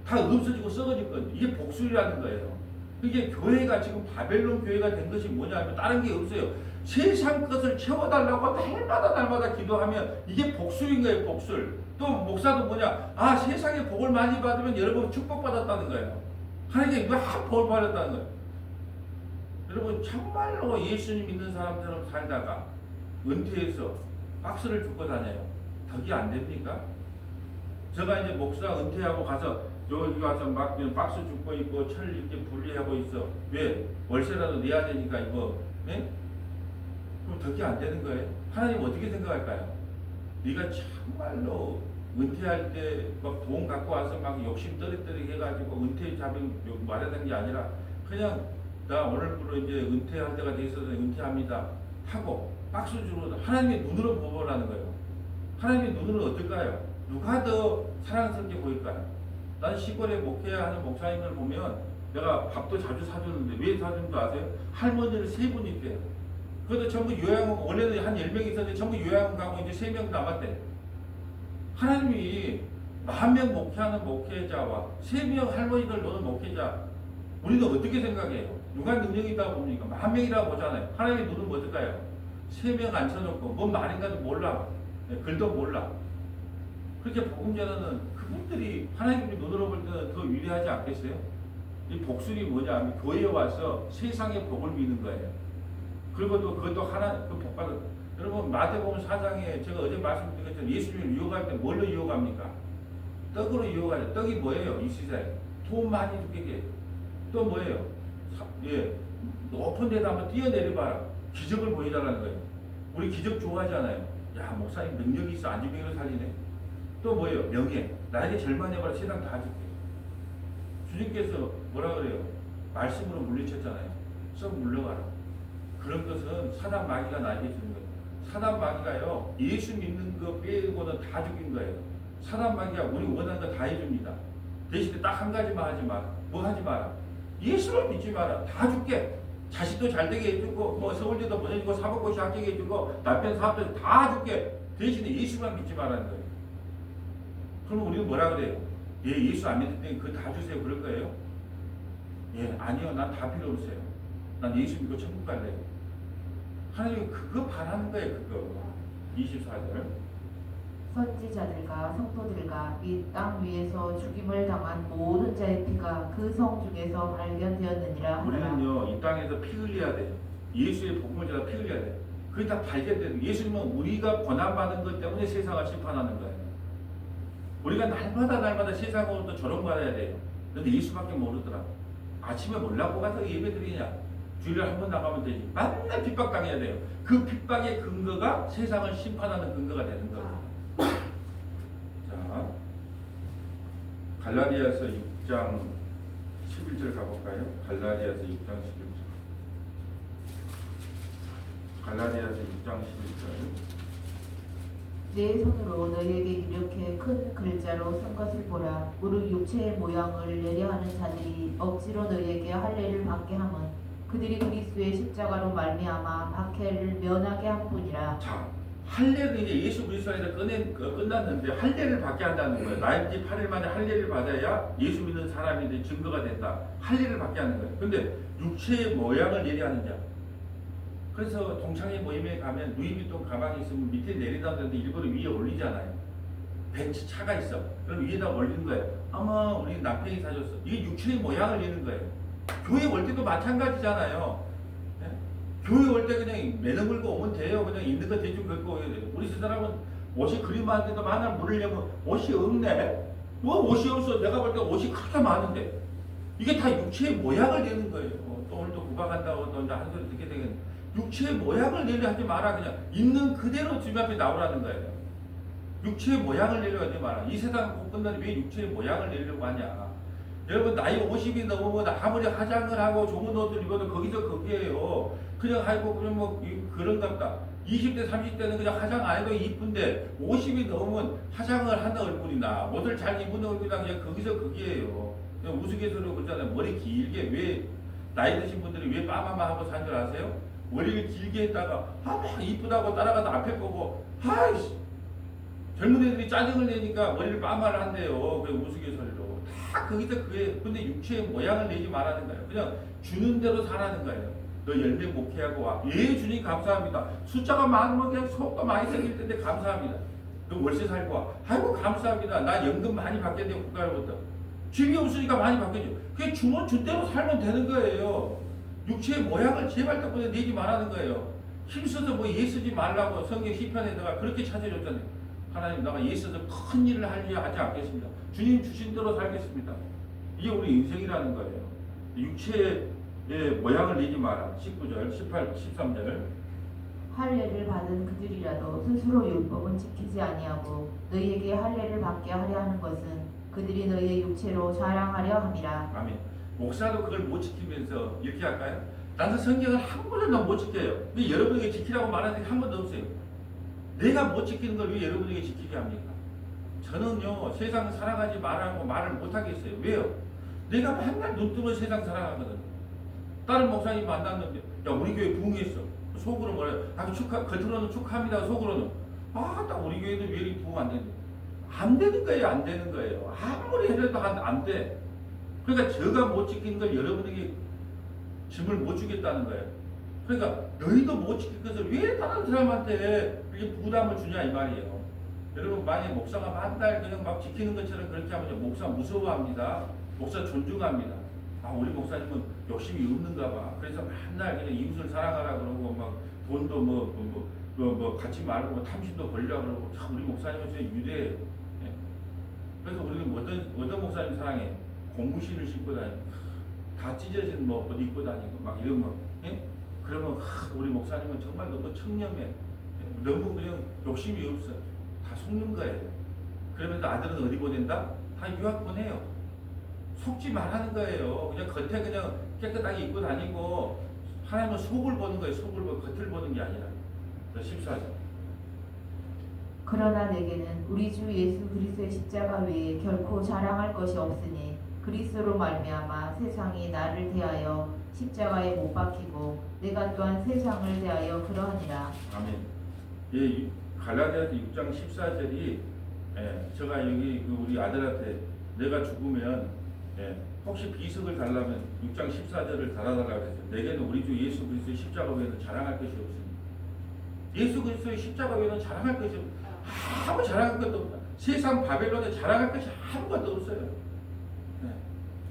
다 없어지고 썩어질 건 이게 복술이라는 거예요. 이게 교회가 지금 바벨론 교회가 된 것이 뭐냐면 다른 게 없어요. 세상 것을 채워달라고 날마다 기도하면 이게 복술인 거예요. 복술. 또 목사도 뭐냐? 세상에 복을 많이 받으면 여러분 축복받았다는 거예요. 하나님께 막 복을 받았다는 거예요. 여러분 정말로 예수님 믿는 사람처럼 살다가 은퇴해서 박스를 줍고 다녀요. 덕이 안 됩니까? 제가 이제 목사 은퇴하고 가서 여기 와서 막 박스 줍고 있고 철 이렇게 분리하고 있어. 왜? 월세라도 내야 되니까 이거. 예? 그럼 덕이 안 되는 거예요. 하나님 어떻게 생각할까요? 네가 정말로 은퇴할 때 막 돈 갖고 와서 막 욕심 떠리떠리 해가지고 은퇴 잡은 말하는 게 아니라 그냥 나 오늘부로 이제 은퇴할 때가 돼 있어서 은퇴합니다 하고 박수 주고 하나님의 눈으로 보라는 거예요. 하나님의 눈으로 어떨까요? 누가 더 사랑스럽게 보일까요? 난 시골에 목회하는 목사님을 보면 내가 밥도 자주 사주는데 왜 사주는 줄 아세요? 할머니를 3분 있대요. 그래도 전부 요양원, 원래는 한 10명 있었는데 전부 요양원 가고 이제 3명 남았대. 하나님이 10,000명 목회하는 목회자와 3명 할머니들 노는 목회자 우리는 어떻게 생각해요? 누가 능력이 있다고 봅니까? 10,000명이라고 보잖아요. 하나님의 눈은 뭐 어떨까요? 3명 앉혀놓고 뭔 말인가도 몰라. 글도 몰라. 그렇게 복음 전하는 그분들이 하나님의 눈으로 볼 때는 더 위대하지 않겠어요? 이 복술이 뭐냐 하면 교회에 와서 세상의 복을 믿는 거예요. 그리고 또 그것도 하나 그 복받은 여러분 마태복음 4장에 제가 어제 말씀드렸던 예수님을 유혹할 때 뭘로 유혹합니까? 떡으로 유혹하죠. 떡이 뭐예요? 이 시대에 돈 많이 주게. 또 뭐예요? 높은 데다 한번 뛰어내려봐라. 기적을 보여달라는 거예요. 우리 기적 좋아하잖아요. 야 목사님 능력이 있어. 안진병으로 살리네. 또 뭐예요? 명예. 나에게 절망해봐라. 세상 다 줄게. 주님께서 뭐라 그래요? 말씀으로 물리쳤잖아요. 썩 물러가라. 그런 것은 사단 마귀가 나에게 주는 거예요. 사단 마귀가요. 예수 믿는 거 빼고는 다 죽인 거예요. 사단 마귀가 우리 원하는 거 다 해줍니다. 대신에 딱 한 가지만 하지 마라. 뭐 하지 마라. 예수를 믿지 마라. 다 줄게. 자식도 잘 되게 해주고 뭐 서울대도 보내주고 사법고시 합격해 주고 남편 사업도 다 줄게. 대신에 예수만 믿지 말라는 거예요. 그럼 우리는 뭐라 그래요? 예수 안 믿을 때 그거 다 주세요. 그럴 거예요? 아니요. 난 다 필요 없어요. 난 예수 믿고 천국 갈래요. 하나님은 그거 바라는 거예요. 그거. 24절. 선지자들과 성도들과 이 땅 위에서 죽임을 당한 모든 자의 피가 그 성 중에서 발견되었느니라 하더라. 우리는요 이 땅에서 피 흘려야 돼요. 예수의 복음을 전하 피 흘려야 돼요. 그게 다 발견돼요. 예수님은 우리가 고난받는 것 때문에 세상을 심판하는 거예요. 우리가 날마다 세상으로부터 조롱받아야 돼요. 그런데 예수밖에 모르더라. 아침에 몰라고 가서 예배드리냐? 주일에 한 번 나가면 되지. 맨날 핍박당해야 돼요. 그 핍박의 근거가 세상을 심판하는 근거가 되는 거예요. 자, 갈라디아서 6장 11절 가볼까요? 갈라디아서 6장 11절. 갈라디아서 6장 11절. 내 손으로 너희에게 이렇게 큰 글자로 쓴 것을 보라. 무릇 육체의 모양을 내려 하는 자들이 억지로 너희에게 할례를 받게 함은 그들이 그리스도의 십자가로 말미암아 박해를 면하게 함뿐이라. 자, 할례는 이제 예수 그리스도 안에서 끝났는데 할례를 받게 한다는 거예요. 나인지 8일 만에 할례를 받아야 예수 믿는 사람인데 증거가 된다. 할례를 받게 하는 거예요. 근데 육체의 모양을 내려 하는 자. 그래서 동창회 모임에 가면 루이비통 가방이 있으면 밑에 내리다 하는데 일부러 위에 올리잖아요. 벤츠 차가 있어. 그럼 위에다 올리는 거예요. 아마 우리 남편이 사줬어. 이게 육체의 모양을 내는 거예요. 교회 올 때도 마찬가지잖아요. 네? 교회 올 때 그냥 매너 물고 오면 돼요. 그냥 있는 거 대충 긁고 오야 돼요. 우리 사람은 옷이 그리 많은데도 만날 물으려면 옷이 없네. 뭐 옷이 없어. 내가 볼 때 옷이 그렇게 많은데. 이게 다 육체의 모양을 내는 거예요. 또 오늘도 구박한다고 또 한 소리 듣게 되겠네. 육체의 모양을 내려 하지 마라. 그냥 있는 그대로 주님 앞에 나오라는 거예요. 육체의 모양을 내려 하지 마라. 이 세상 꼭 끝나는데 왜 육체의 모양을 내려고 하냐. 여러분 나이 50이 넘으면 아무리 화장을 하고 좋은 옷을 입어도 거기서 거기에요. 그냥 하고 그냥 뭐 그런갑다. 20대 30대는 그냥 화장 안 해도 이쁜데 50이 넘으면 화장을 한다 얼굴이나 옷을 잘 입은 얼굴이나 그냥 거기서 거기에요. 그냥 우스갯소리로 그러잖아요. 머리 길게 왜 나이 드신 분들이 왜 빠마마 하고 산 줄 아세요? 머리를 길게 했다가 이쁘다고 따라가서 앞에 보고 아이씨 젊은 애들이 짜증을 내니까 머리를 빠마를 한대요. 그 우스갯소리로 다 거기서 그게 근데 육체의 모양을 내지 말라는 거예요. 그냥 주는 대로 살라는 거예요. 너 열매 목회하고 와. 예 주님 감사합니다. 숫자가 많으면 그냥 속도 많이 생길 텐데 감사합니다. 너 월세 살고 와. 아이고 감사합니다. 나 연금 많이 받겠네요 국가로부터. 집이 없으니까 많이 받겠죠. 그게 주면 준 대로 살면 되는 거예요. 육체의 모양을 제발 덕분에 내지 말라는 거예요. 힘써서 뭐 예쓰지 말라고 성경 시편에다가 그렇게 찾아줬잖아요. 하나님 나가 예써서 큰 일을 하지 않겠습니다. 주님 주신 대로 살겠습니다. 이게 우리 인생이라는 거예요. 육체의 모양을 내지 마라. 19절, 18, 13절. 할례를 받은 그들이라도 스스로 율법은 지키지 아니하고 너희에게 할례를 받게 하려 하는 것은 그들이 너희의 육체로 자랑하려 함이라. 아멘. 목사도 그걸 못 지키면서 이렇게 할까요? 나는 성경을 한 번도 못 지켜요. 왜 여러분에게 지키라고 말하는 게 한 번도 없어요. 내가 못 지키는 걸 왜 여러분에게 지키게 합니까? 저는요 세상 사랑하지 말라고 말을 못 하겠어요. 왜요? 내가 맨날 눈 뜨면 세상 사랑하거든. 다른 목사님 만났는데 야 우리 교회 부흥했어. 속으로 뭐래? 겉으로는 축하합니다. 속으로는 딱 우리 교회는 왜 이렇게 부흥 안 되는데? 안 되는 거예요. 안 되는 거예요. 아무리 해도 안 돼. 그러니까 제가 못 지키는 걸 여러분에게 짐을 못 주겠다는 거예요. 그러니까 너희도 못 지킬 것을 왜 다른 사람한테 이렇게 부담을 주냐 이 말이에요. 여러분 만약 목사가 맨날 그냥 막 지키는 것처럼 그렇게 하면 목사 무서워합니다. 목사 존중합니다. 아 우리 목사님은 욕심이 없는가 봐. 그래서 맨날 그냥 이웃을 사랑하라 그러고 막 돈도 뭐 갖지 말고 뭐 탐심도 벌려 그러고 참 우리 목사님은 진짜 유대해요. 예. 그래서 우리는 어떤 목사님 사랑해? 고무신을 신고 다니고 다 찢어진 뭐 옷 입고 다니고 막 이러면 예? 그러면 우리 목사님은 정말 너무 청렴해. 예? 너무 그냥 욕심이 없어. 다 속는 거예요. 그러면서 아들은 어디 보낸다? 다 유학 보내요. 속지 말라는 거예요. 그냥 겉에 그냥 깨끗하게 입고 다니고 하나님은 속을 보는 거예요. 속을 보고 겉을 보는 게 아니라. 14절. 그러나 내게는 우리 주 예수 그리스도의 십자가 외에 결코 자랑할 것이 없으니 그리스도로 말미암아 세상이 나를 대하여 십자가에 못 박히고 내가 또한 세상을 대하여 그러하니라. 아멘. 예, 갈라디아서 6장 14절이 예, 제가 여기 우리 아들한테 내가 죽으면 예, 혹시 비석을 달라면 6장 14절을 달아달라고 했어요. 내게는 우리 주 예수 그리스도의 십자가 외에는 자랑할 것이 없습니다. 예수 그리스도의 십자가 외에는 자랑할 것이 없습니다. 아무 자랑할 것도 없다. 세상 바벨론에 자랑할 것이 아무것도 없어요. 네.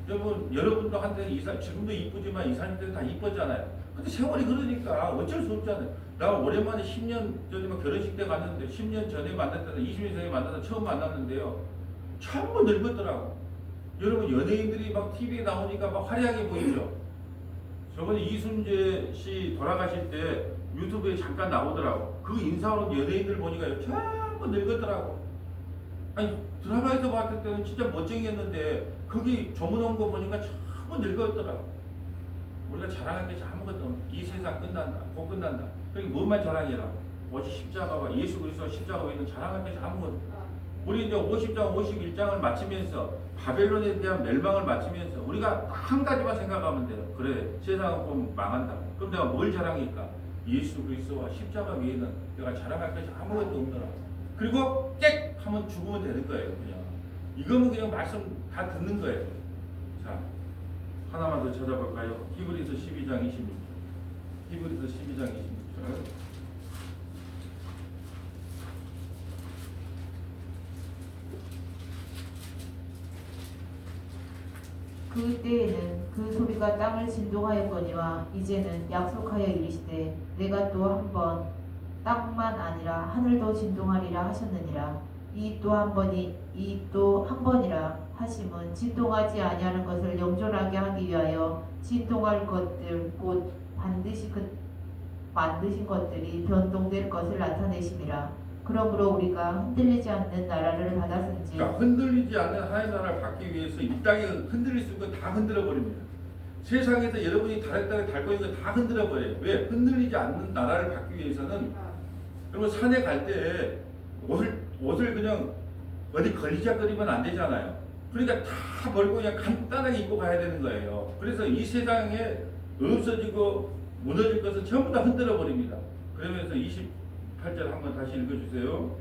여러분도 한테 지금도 이쁘지만 이사님 때는 다 이뻤잖아요. 근데 세월이 흐르니까 어쩔 수 없잖아요. 나 오랜만에 10년 전에 결혼식 때 갔는데 10년 전에 만났다가 20년 전에 만나서 처음 만났는데요. 전부 늙었더라고. 여러분 연예인들이 막 TV에 나오니까 막 화려하게 보이죠. 저번에 이순재 씨 돌아가실 때 유튜브에 잠깐 나오더라고. 그 인사하는 연예인들 보니까 전부 늙었더라고. 아니 드라마에서 봤을 때는 진짜 멋쟁이였는데 거기 조문한 거 보니까 전부 늙었더라고. 우리가 자랑할 것이 아무것도 없는 이 세상 끝난다. 곧 끝난다. 그러니까 뭐만 자랑해라. 오직 십자가와 예수 그리스도 십자가 외에는 자랑할 것이 아무것도 없다. 우리 이제 50장 51장을 마치면서 바벨론에 대한 멸망을 마치면서 우리가 한 가지만 생각하면 돼요. 그래 세상은 곧 망한다. 그럼 내가 뭘 자랑할까? 예수 그리스도와 십자가 외에는 내가 자랑할 것이 아무것도 없더라. 그리고 깨 하면 죽으면 되는 거예요. 그냥 이거는 그냥 말씀 다 듣는 거예요. 자 하나만 더 찾아볼까요? 히브리서 12장 26절. 히브리서 12장 26절. 그때에는 그 소리가 땅을 진동하였거니와 이제는 약속하여 이르시되 내가 또 한 번 땅만 아니라 하늘도 진동하리라 하셨느니라. 이 또 한 번이라 하심은 진동하지 아니하는 것을 영존하게 하기 위하여 진동할 것들 곧 만드신 것들이 변동될 것을 나타내심이라. 그러므로 우리가 흔들리지 않는 나라를 받았은지. 그러니까 흔들리지 않는 하나님의 나라를 받기 위해서 이 땅에 흔들릴 수 있는 거 다 흔들어 버립니다. 세상에서 여러분이 다른 땅에 닳고 있는 거 다 흔들어 버려요. 왜? 흔들리지 않는 나라를 받기 위해서는 여러분 산에 갈 때 옷을 그냥 어디 걸리적거리면 안 되잖아요. 그러니까 다 버리고 그냥 간단하게 입고 가야 되는 거예요. 그래서 이 세상에 없어지고 무너질 것은 전부 다 흔들어 버립니다. 그러면서 28절 한번 다시 읽어주세요.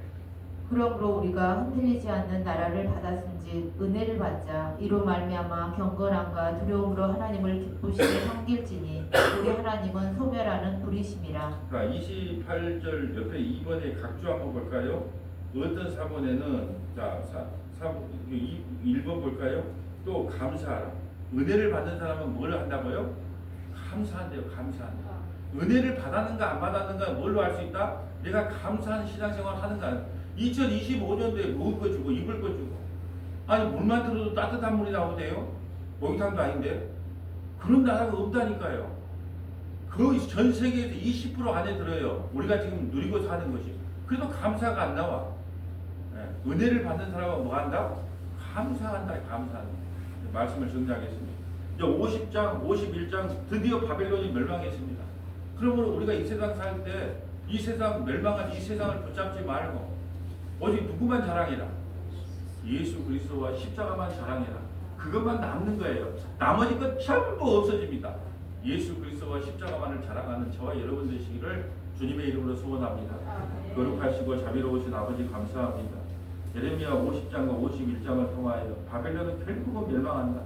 그러므로 우리가 흔들리지 않는 나라를 받았은지 은혜를 받자. 이로 말미암아 경건함과 두려움으로 하나님을 기쁘시게 섬길지니 우리 하나님은 소멸하는 불이심이라. 자, 28절 옆에 2번에 각주 한번 볼까요? 어떤 사본에는 자 1번 볼까요? 또 감사하라. 은혜를 받는 사람은 뭘 한다고요? 감사한대요. 감사한다. 은혜를 받았는가 안 받았는가 뭘로 알 수 있다? 내가 감사한 신앙생활 하는가. 2025년도에 먹을 거 주고 입을 거 주고 아니 물만 틀어도 따뜻한 물이 나오대요. 목욕탕도 아닌데 그런 나라가 없다니까요. 거의 전 세계에서 20% 안에 들어요. 우리가 지금 누리고 사는 것이. 그래도 감사가 안 나와. 네. 은혜를 받는 사람은 뭐 한다? 감사한다. 감사한다. 말씀을 정리하겠습니다. 이제 50장 51장 드디어 바벨론이 멸망했습니다. 그러므로 우리가 이 세상 살 때 이 세상 멸망한 이 세상을 붙잡지 말고 오직 누구만 자랑해라. 예수 그리스도와 십자가만 자랑해라. 그것만 남는 거예요. 나머지 것 전부 없어집니다. 예수 그리스도와 십자가만을 자랑하는 저와 여러분 되시기를 주님의 이름으로 소원합니다. 거룩하시고 자비로우신 아버지 감사합니다. 예레미야 50장과 51장을 통하여 바벨론은 결국은 멸망한다.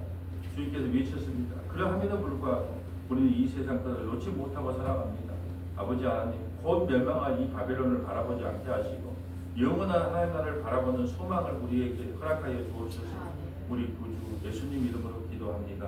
주님께서 외쳤습니다. 그러함에도 불구하고 우리는 이 세상 것을 놓지 못하고 살아갑니다. 아버지 하나님, 곧 멸망할 이 바벨론을 바라보지 않게 하시고 영원한 하나님 나라를 바라보는 소망을 우리에게 허락하여 주옵소서. 우리 구주 예수님 이름으로 기도합니다.